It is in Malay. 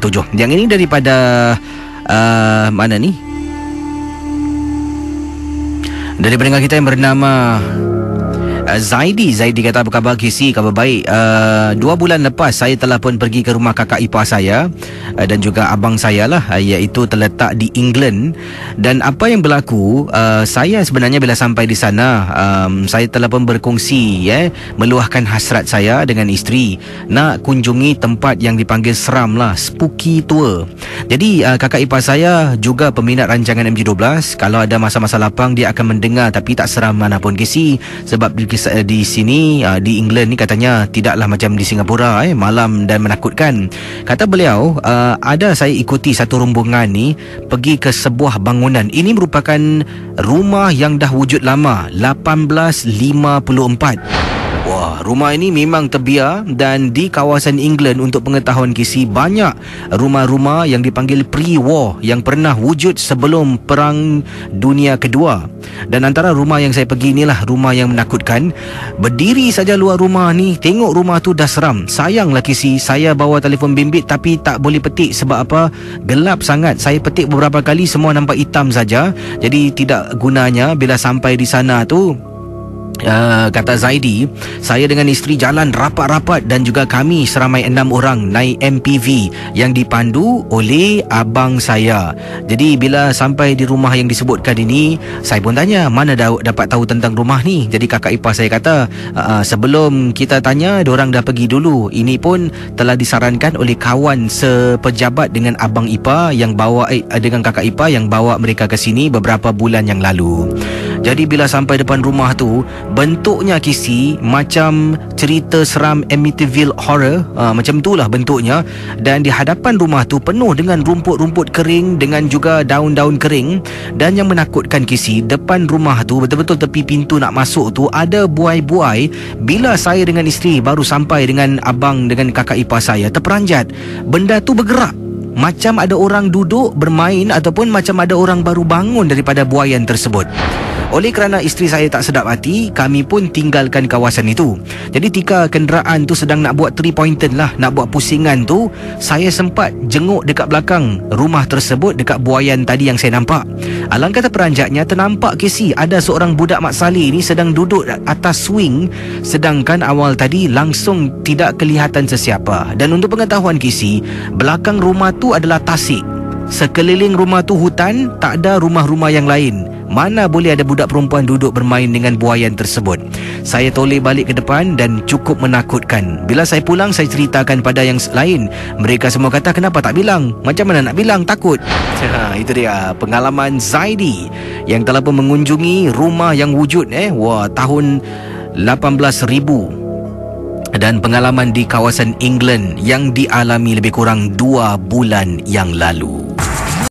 7. Yang ini daripada mana ni? Dari pendengar kita yang bernama Zaidi kata, apa khabar KC? Khabar baik. 2 bulan lepas saya telah pun pergi ke rumah kakak ipar saya dan juga abang saya lah, iaitu terletak di England. Dan apa yang berlaku, saya sebenarnya bila sampai di sana, saya telah pun berkongsi meluahkan hasrat saya dengan isteri nak kunjungi tempat yang dipanggil seram lah, spooky tour. Jadi kakak ipar saya juga peminat rancangan MG12. Kalau ada masa-masa lapang dia akan mendengar, tapi tak seram manapun KC. Sebab di sini di England ni katanya tidaklah macam di Singapura, malam dan menakutkan. Kata beliau, ada saya ikuti satu rombongan ni pergi ke sebuah bangunan. Ini merupakan rumah yang dah wujud lama, 1854. Wah, rumah ini memang terbiar. Dan di kawasan England, untuk pengetahuan KC, banyak rumah-rumah yang dipanggil pre-war yang pernah wujud sebelum Perang Dunia Kedua. Dan antara rumah yang saya pergi inilah rumah yang menakutkan. Berdiri saja luar rumah ni, tengok rumah tu dah seram. Sayanglah KC, saya bawa telefon bimbit tapi tak boleh petik. Sebab apa? Gelap sangat. Saya petik beberapa kali, semua nampak hitam saja. Jadi tidak gunanya bila sampai di sana tu. Kata Zaidi, saya dengan isteri jalan rapat-rapat dan juga kami seramai 6 orang naik MPV yang dipandu oleh abang saya. Jadi bila sampai di rumah yang disebutkan ini, saya pun tanya, mana dapat tahu tentang rumah ni? Jadi kakak ipar saya kata, sebelum kita tanya, diorang dah pergi dulu. Ini pun telah disarankan oleh kawan sepejabat dengan abang ipar yang bawa dengan kakak ipar yang bawa mereka ke sini beberapa bulan yang lalu. Jadi bila sampai depan rumah tu, bentuknya KC macam cerita seram Amityville Horror, macam itulah bentuknya. Dan di hadapan rumah tu penuh dengan rumput-rumput kering dengan juga daun-daun kering. Dan yang menakutkan KC, depan rumah tu, betul-betul tepi pintu nak masuk tu, ada buai-buai. Bila saya dengan isteri baru sampai dengan abang dengan kakak ipar saya, terperanjat. Benda tu bergerak, macam ada orang duduk bermain ataupun macam ada orang baru bangun daripada buaian tersebut. Oleh kerana isteri saya tak sedap hati, kami pun tinggalkan kawasan itu. Jadi ketika kenderaan tu sedang nak buat 3-pointer lah, nak buat pusingan tu, saya sempat jenguk dekat belakang rumah tersebut, dekat buaian tadi yang saya nampak. Alangkah terperanjatnya, ternampak KC ada seorang budak Mat Saleh ni sedang duduk atas swing, sedangkan awal tadi langsung tidak kelihatan sesiapa. Dan untuk pengetahuan KC, belakang rumah tu adalah tasik. Sekeliling rumah tu hutan, tak ada rumah-rumah yang lain. Mana boleh ada budak perempuan duduk bermain dengan buaian tersebut. Saya toleh balik ke depan dan cukup menakutkan. Bila saya pulang, saya ceritakan pada yang lain. Mereka semua kata, kenapa tak bilang? Macam mana nak bilang? Takut. Itu dia pengalaman Zaidi yang telah pun mengunjungi rumah yang wujud tahun 18,000 dan pengalaman di kawasan England yang dialami lebih kurang 2 bulan yang lalu.